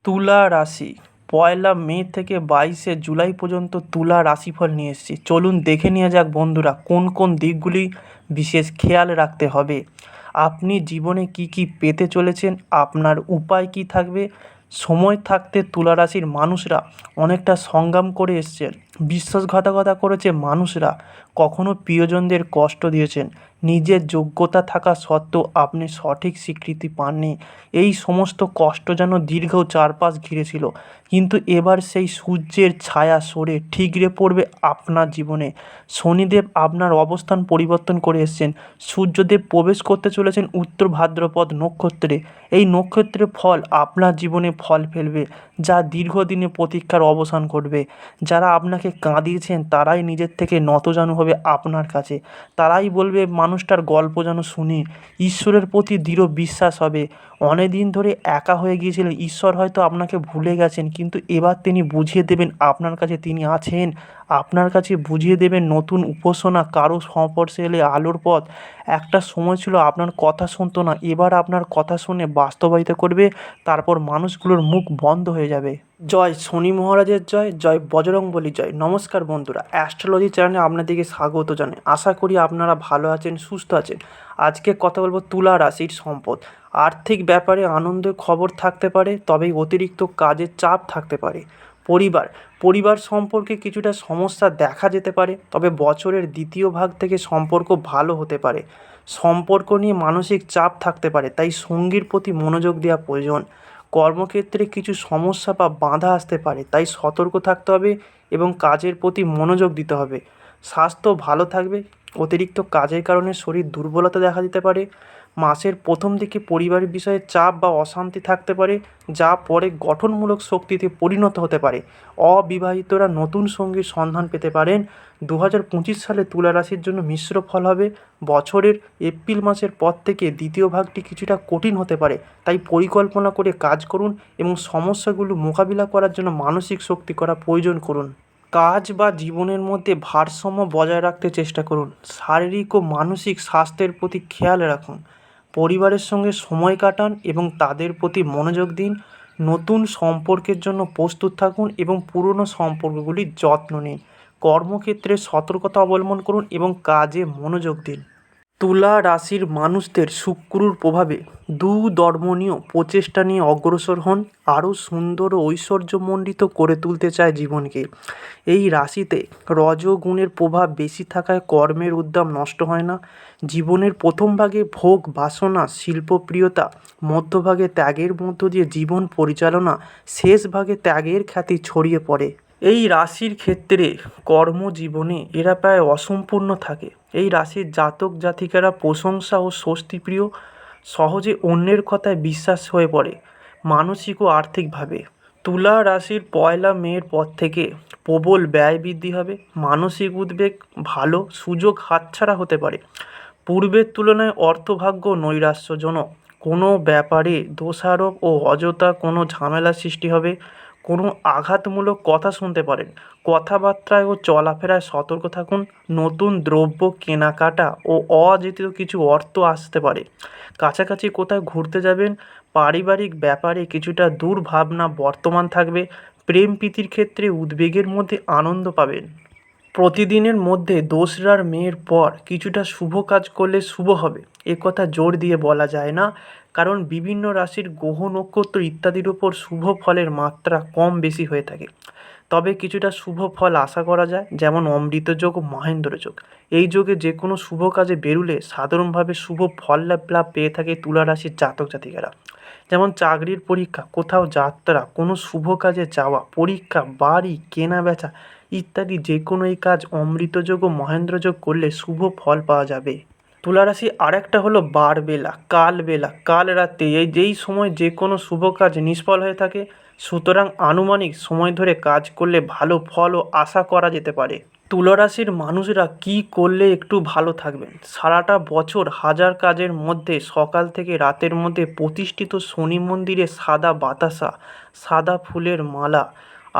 তুলা রাশি পয়লা মে থেকে 22শে জুলাই পর্যন্ত তুলা রাশিফল নিয়ে এসেছি। চলুন দেখে নেওয়া যাক বন্ধুরা, কোন কোন দিকগুলি বিশেষ খেয়াল রাখতে হবে। আপনি জীবনে কি কি পেতে চলেছেন, আপনার উপায় কি থাকবে। সময় থাকতে তুলা রাশির মানুষরা অনেকটা সংগ্রাম করে এসছেন, বিশ্বাসঘাতকতা করেছে মানুষরা, কখনো প্রিয়জনদের কষ্ট দিয়েছেন। নিজের যোগ্যতা থাকা সত্ত্বেও আপনি সঠিক স্বীকৃতি পাননি। এই সমস্ত কষ্ট যেন দীর্ঘ চারপাশ ঘিরেছিল, কিন্তু এবার সেই সূর্যের ছায়া সরে ঠিকরে পড়বে আপনার জীবনে। শনিদেব আপনার অবস্থান পরিবর্তন করে এসেছেন। সূর্যদেব প্রবেশ করতে চলেছেন উত্তর ভাদ্রপদ নক্ষত্রে। এই নক্ষত্রের ফল আপনার জীবনে ফল ফেলবে, যা দীর্ঘদিনে প্রতীক্ষার অবসান ঘটবে। যারা আপনাকে কাঁদিয়েছেন তারাই নিজের থেকে নতজানু হবে আপনার কাছে। তারাই বলবে মানুষটার গল্প যেন শুনি। ঈশ্বরের প্রতি দৃঢ় বিশ্বাস হবে। অনেকদিন ধরে একা হয়ে গিয়েছিলেন, ঈশ্বর হয়তো আপনাকে ভুলে গেছেন, কিন্তু এবার তিনি বুঝিয়ে দেবেন আপনার কাছে তিনি আছেন। আপনার কাছে বুঝিয়ে দেবেন নতুন উপাসনা, কারো সংস্পর্শে এলে আলোর পথ। একটা সময় ছিল আপনার কথা শুনতো না, এবার আপনার কথা শুনে বাস্তবায়িত করবে। তারপর মানুষগুলোর মুখ বন্ধ হয়ে যাবে। জয় শনি মহারাজের জয়, জয় বজরংবলী জয়। নমস্কার বন্ধুরা, অ্যাস্ট্রোলজি চ্যানেলে আপনাদেরকে স্বাগত জানাই। আশা করি আপনারা ভালো আছেন, সুস্থ আছেন। আজকে কথা বলবো তুলা রাশির সম্পদ। আর্থিক ব্যাপারে আনন্দের খবর থাকতে পারে, তবে অতিরিক্ত কাজের চাপ থাকতে পারে। পরিবার সম্পর্কে কিছুটা সমস্যা দেখা যেতে পারে, তবে বছরের দ্বিতীয় ভাগ থেকে সম্পর্ক ভালো হতে পারে। সম্পর্ক নিয়ে মানসিক চাপ থাকতে পারে, তাই সঙ্গীর প্রতি মনোযোগ দেওয়া প্রয়োজন। কর্মক্ষেত্রে কিছু সমস্যা বা বাধা আসতে পারে, তাই সতর্ক থাকতে হবে এবং কাজের প্রতি মনোযোগ দিতে হবে। স্বাস্থ্য ভালো থাকবে, অতিরিক্ত কাজের কারণে শরীর দুর্বলতা দেখা দিতে পারে। মাসের প্রথম দিকে পরিবারের বিষয়ে চাপ বা অশান্তি থাকতে পারে, যা পরে গঠনমূলক শক্তিতে পরিণত হতে পারে। অবিবাহিতরা নতুন সঙ্গীর সন্ধান পেতে পারেন। 2025 সালে তুলা রাশির জন্য মিশ্র ফল হবে। বছরের এপ্রিল মাসের পর থেকে দ্বিতীয় ভাগটি কিছুটা কঠিন হতে পারে, তাই পরিকল্পনা করে কাজ করুন এবং সমস্যাগুলো মোকাবিলা করার জন্য মানসিক শক্তি করা প্রয়োজন করুন। কাজ বা জীবনের মধ্যে ভারসাম্য বজায় রাখতে চেষ্টা করুন। শারীরিক ও মানসিক স্বাস্থ্যের প্রতি খেয়াল রাখুন। পরিবারের সঙ্গে সময় কাটান এবং তাদের প্রতি মনোযোগ দিন। নতুন সম্পর্কের জন্য প্রস্তুত থাকুন এবং পুরনো সম্পর্কগুলির যত্ন নিন। কর্মক্ষেত্রে সতর্কতা অবলম্বন করুন এবং কাজে মনোযোগ দিন। তুলা রাশির মানুষদের শুক্রর প্রভাবে দুধর্মনীয় প্রচেষ্টা নিয়ে অগ্রসর হন, আরও সুন্দর ও ঐশ্বর্যমণ্ডিত করে তুলতে চায় জীবনকে। এই রাশিতে রজগুণের প্রভাব বেশি থাকায় কর্মের উদ্যম নষ্ট হয় না। জীবনের প্রথম ভাগে ভোগ বাসনা, শিল্পপ্রিয়তা, মধ্যভাগে ত্যাগের মধ্য দিয়ে জীবন পরিচালনা, শেষ ভাগে ত্যাগের খ্যাতি ছড়িয়ে পড়ে। এই রাশির ক্ষেত্রে কর্মজীবনে এরা প্রায় অসম্পূর্ণ থাকে। এই রাশির জাতক জাতিকারা প্রশংসা ও স্বস্তিপ্রিয়, সহজে অন্যের কথায় বিশ্বাস হয়ে পড়ে মানসিক ও আর্থিকভাবে। তুলা রাশির পয়লা মের পর থেকে প্রবল ব্যয় বৃদ্ধি হবে, মানসিক উদ্বেগ, ভালো সুযোগ হাতছাড়া হতে পারে। পূর্বের তুলনায় অর্থভাগ্য নৈরাশ্যজনক। কোনো ব্যাপারে দোষারোপ ও অযথা কোনো ঝামেলা সৃষ্টি হবে। কোনো আঘাতমূলক কথা শুনতে পারেন। কথাবার্তায় ও চলাফেরায় সতর্ক থাকুন। নতুন দ্রব্য কেনাকাটা ও অযাচিত কিছু অর্থ আসতে পারে। কাছাকাছি কোথায় ঘুরতে যাবেন। পারিবারিক ব্যাপারে কিছুটা দুর্ভাবনা বর্তমান থাকবে। প্রেম প্রীতির ক্ষেত্রে উদ্বেগের মধ্যে আনন্দ পাবেন। প্রতিদিনের মধ্যে দোসরার মেয়ের পর কিছুটা শুভ কাজ করলে শুভ হবে, এ কথা জোর দিয়ে বলা যায় না, কারণ বিভিন্ন রাশির গ্রহ নক্ষত্র ইত্যাদির উপর শুভ ফলের মাত্রা কম বেশি হয়ে থাকে। তবে কিছুটা শুভ ফল আশা করা যায়, যেমন অমৃত যোগ ও মহেন্দ্র যোগ। এই যোগে যে কোনো শুভ কাজে বেরুলে সাধারণভাবে শুভ ফল লাভ পেয়ে থাকে তুলা রাশির জাতক জাতিকারা। যেমন চাকরির পরীক্ষা, কোথাও যাত্রা, কোনো শুভ কাজে যাওয়া, পরীক্ষা, বাড়ি কেনা বেচা ইত্যাদি যে কোনো এই কাজ অমৃতযোগ ও মহেন্দ্রযোগ করলে শুভ ফল পাওয়া যাবে। তুলারাশি আরেকটা হলো বারবেলা, কালবেলা, কাল রাতে, যেই সময় যে কোনো শুভ কাজ নিষ্ফল হয়ে থাকে। সুতরাং আনুমানিক সময় ধরে কাজ করলে ভালো ফলও আশা করা যেতে পারে। তুলারাশির মানুষরা কি করলে একটু ভালো থাকবেন। সারাটা বছর হাজার কাজের মধ্যে সকাল থেকে রাতের মধ্যে প্রতিষ্ঠিত শনি মন্দিরে সাদা বাতাসা, সাদা ফুলের মালা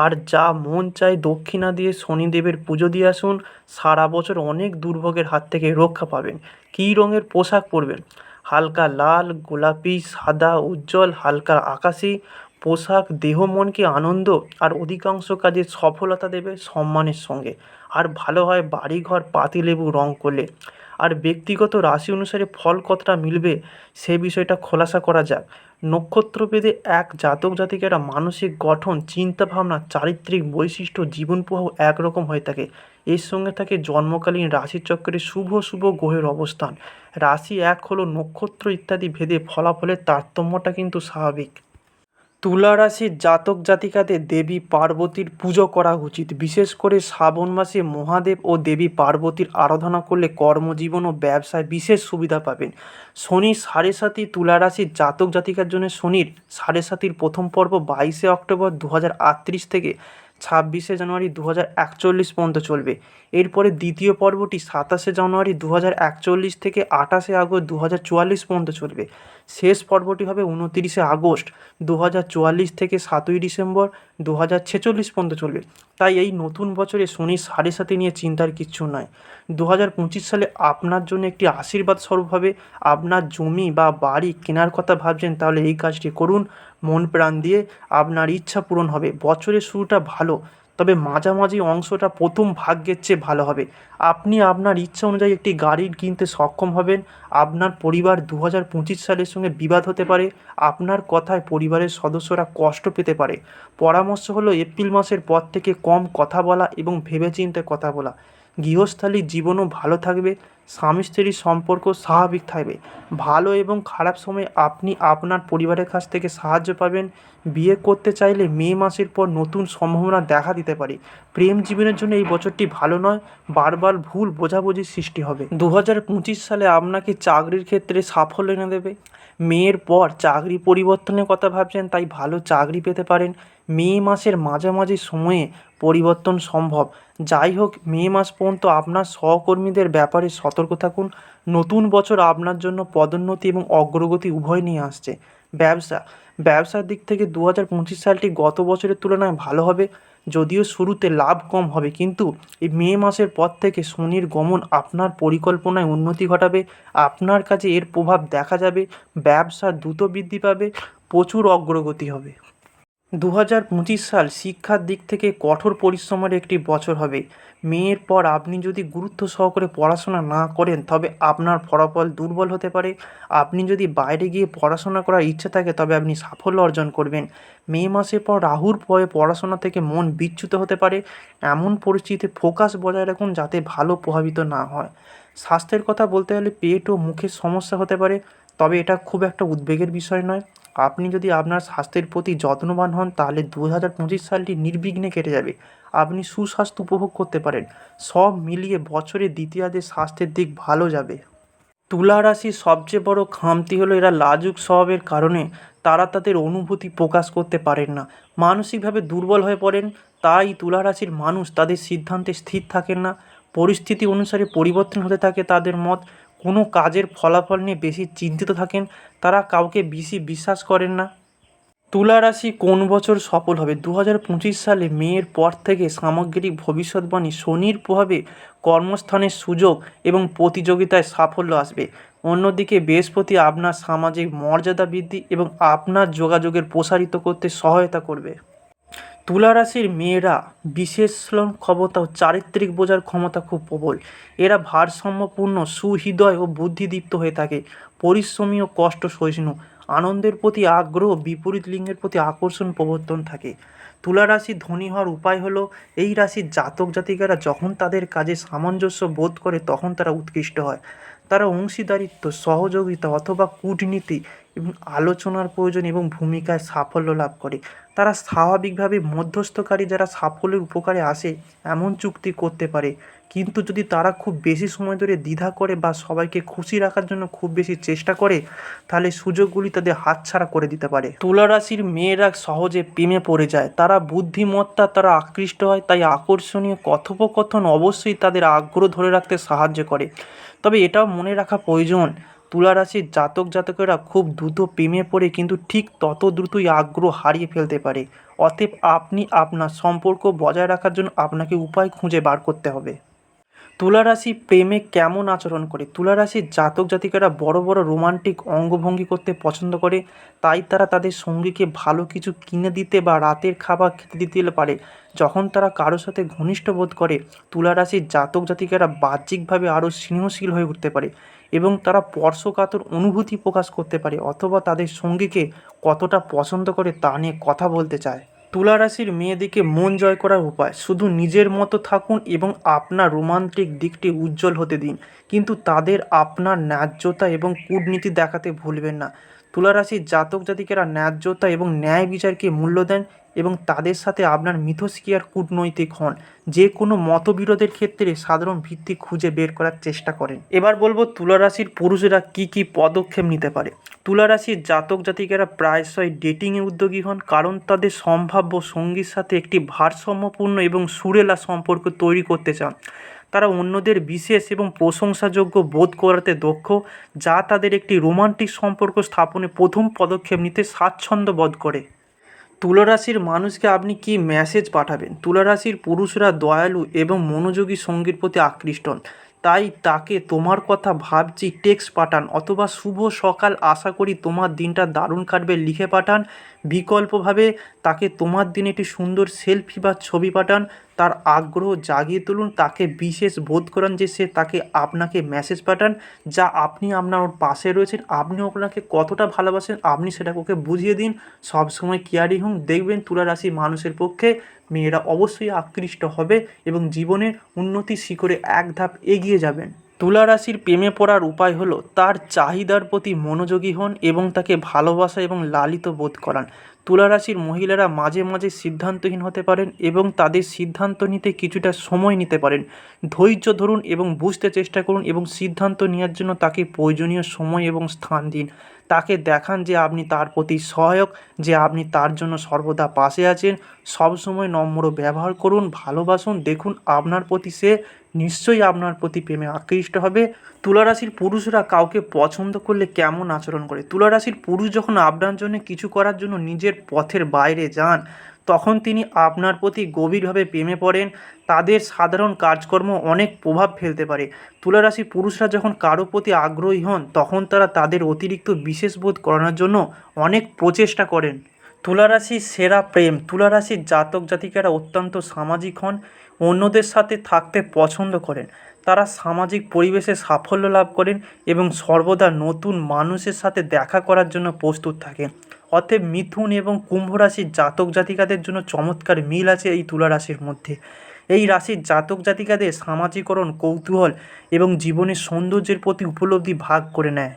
আর যা মন চায় দক্ষিণা দিয়ে শনিদেবের পুজো দিয়ে আসুন। সারা বছর অনেক দুর্ভোগের হাত থেকে রক্ষা পাবেন। কী রঙের পোশাক পরবেন। হালকা লাল, গোলাপি, সাদা, উজ্জ্বল, হালকা আকাশি। পোশাক দেহ মনকে আনন্দ আর অধিকাংশ কাজে সফলতা দেবে সম্মানের সঙ্গে। আর ভালো হয় বাড়িঘর পাতিলেবু রং করলে। আর ব্যক্তিগত রাশি অনুসারে ফল কতটা মিলবে সে বিষয়টা খোলাসা করা যাক। নক্ষত্রভেদে এক জাতক জাতিকারা মানসিক গঠন, চিন্তাভাবনা, চারিত্রিক বৈশিষ্ট্য, জীবন প্রবাহ একরকম হয়ে থাকে। এর সঙ্গে থাকে জন্মকালীন রাশিচক্রে শুভ শুভ গ্রহের অবস্থান। রাশি এক হলো নক্ষত্র ইত্যাদি ভেদে ফলাফলের তারতম্যটা কিন্তু স্বাভাবিক। তুলা রাশির জাতক জাতিকাদের দেবী পার্বতীর পুজো করা উচিত। বিশেষ করে শ্রাবণ মাসে মহাদেব ও দেবী পার্বতীর আরাধনা করলে কর্মজীবন ও ব্যবসায় বিশেষ সুবিধা পাবেন। শনি সাড়ে সাতি তুলা রাশির জাতক জাতিকার জন্য শনির সাড়ে সাতির প্রথম পর্ব 22শে অক্টোবর 2038 থেকে 26শে জানুয়ারি 2041 পর্যন্ত চলবে। এরপরে দ্বিতীয় পর্বটি 27শে জানুয়ারি 2041 থেকে 28শে আগস্ট 2044 পর্যন্ত চলবে। শেষ পর্বটি হবে 29শে আগস্ট 2044 থেকে 7ই ডিসেম্বর 2046 পর্যন্ত চলবে। তাই এই নতুন বছরে শনি সাড়ে সাথে নিয়ে চিন্তার কিচ্ছু নয়। 2025 সালে আপনার জন্য একটি আশীর্বাদ স্বরূপ হবে। আপনার জমি বা বাড়ি কেনার কথা ভাবছেন, তাহলে এই কাজটি করুন। মন প্রাণ দিয়ে আপনার ইচ্ছা পূরণ হবে। বছরের শুরুটা ভালো, তবে মাঝামাঝি অংশটা প্রথম ভাগ্যের চেয়ে ভালো হবে। আপনি আপনার ইচ্ছা অনুযায়ী একটি গাড়ি কিনতে সক্ষম হবেন। আপনার পরিবার 2025 সালের সঙ্গে বিবাদ হতে পারে। আপনার কথায় পরিবারের সদস্যরা কষ্ট পেতে পারে। পরামর্শ হলো এপ্রিল মাসের পর থেকে কম কথা বলা এবং ভেবেচিন্তে কথা বলা। গৃহস্থালির জীবনও ভালো থাকবে। স্বামী স্ত্রীর সম্পর্ক স্বাভাবিক থাকবে। ভালো এবং খারাপ সময়ে আপনি আপনার পরিবারের কাছ থেকে সাহায্য পাবেন। বিয়ে করতে চাইলে মে মাসের পর নতুন সম্ভাবনা দেখা দিতে পারে। প্রেম জীবনের জন্য এই বছরটি ভালো নয়। বারবার ভুল বোঝাবুঝির সৃষ্টি হবে। 2025 সালে আপনাকে চাকরির ক্ষেত্রে সাফল্য এনে দেবে। মেয়ের পর চাকরি পরিবর্তনের কথা ভাবছেন, তাই ভালো চাকরি পেতে পারেন। মে মাসের মাঝামাঝি সময়ে পরিবর্তন সম্ভব। যাই হোক, মে মাস পর্যন্ত আপনার সহকর্মীদের ব্যাপারে সতর্ক থাকুন। নতুন বছর আপনার জন্য পদোন্নতি এবং অগ্রগতি উভয় নিয়ে আসছে। ব্যবসার দিক থেকে 2025 সালটি গত বছরের তুলনায় ভালো হবে। যদিও শুরুতে লাভ কম হবে, কিন্তু এই মে মাসের পর থেকে শনির গমন আপনার পরিকল্পনায় উন্নতি ঘটাবে। আপনার কাছে এর প্রভাব দেখা যাবে। ব্যবসা দ্রুত বৃদ্ধি পাবে, প্রচুর অগ্রগতি হবে। 2025 সাল শিক্ষার দিক থেকে কঠোর পরিশ্রমের একটি বছর হবে। মেয়ের পর আপনি যদি গুরুত্ব সহকারে পড়াশোনা না করেন, তবে আপনার ফলাফল দুর্বল হতে পারে। আপনি যদি বাইরে গিয়ে পড়াশোনা করার ইচ্ছা থাকে, তবে আপনি সাফল্য অর্জন করবেন। মে মাসের পর রাহুর ভয়ে পড়াশোনা থেকে মন বিচ্যুত হতে পারে। এমন পরিস্থিতিতে ফোকাস বজায় রাখুন যাতে ভালো প্রভাবিত না হয়। স্বাস্থ্যের কথা বলতে গেলে পেট ও মুখের সমস্যা হতে পারে, তবে এটা খুব একটা উদ্বেগের বিষয় নয়। আপনি যদি আপনার স্বাস্থ্যের প্রতি যত্নবান হন, তাহলে 2025 সালটি নির্বিঘ্নে কেটে যাবে। আপনি সুস্বাস্থ্য উপভোগ করতে পারেন। সব মিলিয়ে বছরের দ্বিতীয়ার্ধে স্বাস্থ্যের দিক ভালো যাবে। তুলা রাশির সবচেয়ে বড় খামতি হলো এরা লাজুক স্বভাবের কারণে তারা তাদের অনুভূতি প্রকাশ করতে পারেন না। মানসিকভাবে দুর্বল হয়ে পড়েন। তাই তুলা রাশির মানুষ তাদের সিদ্ধান্তে স্থির থাকেন না। পরিস্থিতি অনুসারে পরিবর্তন হতে থাকে তাদের মত। কোনো কাজের ফলাফল নিয়ে বেশি চিন্তিত থাকেন। তারা কাউকে বেশি বিশ্বাস করেন না। তুলা রাশি কোন বছর সফল হবে? 2025 সালে মের পর থেকে সামগ্রিক ভবিষ্যৎবাণী শনির প্রভাবে কর্মস্থানের সুযোগ এবং প্রতিযোগিতায় সাফল্য আসবে। অন্যদিকে বৃহস্পতি আপনার সামাজিক মর্যাদা বৃদ্ধি এবং আপনার যোগাযোগের প্রসারিত করতে সহায়তা করবে। তুলা রাশির মেয়েরা বিশ্লেষণ ক্ষমতা ও চারিত্রিক বোঝার ক্ষমতা খুব প্রবল। এরা ভারসাম্যপূর্ণ, সুহৃদয় ও বুদ্ধিদীপ্ত হয়ে থাকে। পরিশ্রমী ও কষ্ট সহিষ্ণু। আনন্দের প্রতি আগ্রহ, বিপরীত লিঙ্গের প্রতি আকর্ষণ প্রবর্তন থাকে। তুলা রাশি ধনী হওয়ার উপায় হলো, এই রাশির জাতক জাতিকারা যখন তাদের কাজে সামঞ্জস্য বোধ করে তখন তারা উৎকৃষ্ট হয়। তারা অংশীদারিত্ব, সহযোগিতা অথবা কূটনীতি এবং আলোচনার প্রয়োজন এবং ভূমিকায় সাফল্য লাভ করে। তারা স্বাভাবিকভাবে মধ্যস্থকারী যারা সাফল্যের উপকারে আসে এমন চুক্তি করতে পারে। কিন্তু যদি তারা খুব বেশি সময় ধরে দ্বিধা করে বা সবাইকে খুশি রাখার জন্য খুব বেশি চেষ্টা করে, তাহলে সুযোগগুলি তাদের হাতছাড়া করে দিতে পারে। তুলা রাশির মেয়েরা সহজে প্রেমে পড়ে যায়। তারা বুদ্ধিমত্তা তারা আকৃষ্ট হয়, তাই আকর্ষণীয় কথোপকথন অবশ্যই তাদের আগ্রহ ধরে রাখতে সাহায্য করে। তবে এটাও মনে রাখা প্রয়োজন, তুলা রাশির জাতক জাতকেরা খুব দ্রুত প্রেমে পড়ে কিন্তু ঠিক তত দ্রুতই আগ্রহ হারিয়ে ফেলতে পারে। অতএব আপনি আপনার সম্পর্ক বজায় রাখার জন্য আপনাকে উপায় খুঁজে বার করতে হবে। তুলা রাশি প্রেমে কেমন আচরণ করে? তুলা রাশির জাতক জাতিকারা বড় বড় রোমান্টিক অঙ্গভঙ্গি করতে পছন্দ করে, তাই তারা তাদের সঙ্গীকে ভালো কিছু কিনে দিতে বা রাতের খাবার খেতে দিতে পারে। যখন তারা কারোর সাথে ঘনিষ্ঠ বোধ করে, তুলা রাশির জাতক জাতিকারা বাহ্যিকভাবে আরও স্নেহশীল হয়ে উঠতে পারে এবং তারা স্পর্শকাতর অনুভূতি প্রকাশ করতে পারে অথবা তাদের সঙ্গীকে কতটা পছন্দ করে তা নিয়ে কথা বলতে চায়। তুলা রাশির মেয়েদিকে মন জয় করার উপায়: শুধু নিজের মতো থাকুন এবং আপনার রোমান্টিক দিকটি উজ্জ্বল হতে দিন, কিন্তু তাদের আপনার ন্যায্যতা এবং কূটনীতি দেখাতে ভুলবেন না। তুলা রাশির জাতক জাতিকেরা ন্যায্যতা এবং ন্যায় বিচারকে মূল্য দেন এবং তাদের সাথে আপনার মিথস্ক্রিয়ার কূটনৈতিক হন। যে কোনো মতবিরোধের ক্ষেত্রে সাধারণ ভিত্তি খুঁজে বের করার চেষ্টা করেন। এবার বলবো তুলা রাশির পুরুষেরা কি কি পদক্ষেপ নিতে পারে। তুলা রাশির জাতক জাতিকেরা প্রায়শই ডেটিংয়ে উদ্যোগী হন, কারণ তাদের সম্ভাব্য সঙ্গীর সাথে একটি ভারসাম্যপূর্ণ এবং সুরেলা সম্পর্ক তৈরি করতে চান। তারা অন্যদের বিশেষ এবং প্রশংসাযোগ্য বোধ করাতে দক্ষ, যা তাদের একটি রোমান্টিক সম্পর্ক স্থাপনে প্রথম পদক্ষেপ নিতে স্বাচ্ছন্দ্য বোধ করে। তুলা রাশির মানুষকে আপনি কি মেসেজ পাঠাবেন? তুলা রাশির পুরুষরা দয়ালু এবং মনোযোগী সঙ্গীর প্রতি আকৃষ্ট হন, তাই তাকে তোমার কথা ভাবছি টেক্সট পাঠান অথবা শুভ সকাল, আশা করি তোমার দিনটা দারুণ কাটবে লিখে পাঠান। বিকল্পভাবে তাকে তোমার দিনে একটি সুন্দর সেলফি বা ছবি পাঠান। তার আগ্রহ জাগিয়ে তুলুন, তাকে বিশেষ বোধ করান যে সে তাকে আপনাকে মেসেজ পাঠান, যা আপনি আপনার ওর পাশে রয়েছেন, আপনি ওনাকে কতটা ভালোবাসেন আপনি সেটাকে ওকে বুঝিয়ে দিন। সবসময় কেয়ারিং হন, দেখবেন তুলা রাশির মানুষের পক্ষে মেয়েরা অবশ্যই আকৃষ্ট হবে এবং জীবনের উন্নতির শিখরে এক ধাপ এগিয়ে যাবেন। তুলা রাশির প্রেমে পড়ার উপায় হলো তার চাহিদার প্রতি মনোযোগী হন এবং তাকে ভালোবাসা এবং লালিত বোধ করান। তুলা রাশির মহিলারা মাঝে মাঝে সিদ্ধান্তহীন হতে পারেন এবং তাদের সিদ্ধান্ত নিতে কিছুটা সময় নিতে পারেন। ধৈর্য ধরুন এবং বুঝতে চেষ্টা করুন এবং সিদ্ধান্ত নেওয়ার জন্য তাকে প্রয়োজনীয় সময় এবং স্থান দিন। তাকে দেখান যে আপনি তার প্রতি সহায়ক, যে আপনি তার জন্য সর্বদা পাশে আছেন। সবসময় নম্র ব্যবহার করুন, ভালোবাসুন, দেখুন আপনার প্রতি সে নিশ্চয়ই আপনার প্রতি প্রেমে আকৃষ্ট হবে। তুলা রাশির পুরুষরা কাউকে পছন্দ করলে কেমন আচরণ করে? তুলা রাশির পুরুষ যখন আপনার জন্য কিছু করার জন্য নিজের পথের বাইরে যান, তখন তিনি আপনার প্রতি গভীরভাবে প্রেমে পড়েন। তাদের সাধারণ কাজকর্ম অনেক প্রভাব ফেলতে পারে। তুলা রাশির পুরুষরা যখন কারো প্রতি আগ্রহী হন, তখন তারা তাদের অতিরিক্ত বিশেষ বোধ করানোর জন্য অনেক প্রচেষ্টা করেন। তুলা রাশির সেরা প্রেম: তুলা রাশির জাতক জাতিকারা অত্যন্ত সামাজিক হন, অন্যদের সাথে থাকতে পছন্দ করেন। তারা সামাজিক পরিবেশে সাফল্য লাভ করেন এবং সর্বদা নতুন মানুষের সাথে দেখা করার জন্য প্রস্তুত থাকেন। অতএব মিথুন এবং কুম্ভ রাশির জাতক জাতিকাদের জন্য চমৎকার মিল আছে এই তুলা রাশির মধ্যে। এই রাশির জাতক জাতিকাদের সামাজিকরণ, কৌতূহল এবং জীবনের সৌন্দর্যের প্রতি উপলব্ধি ভাগ করে নেয়।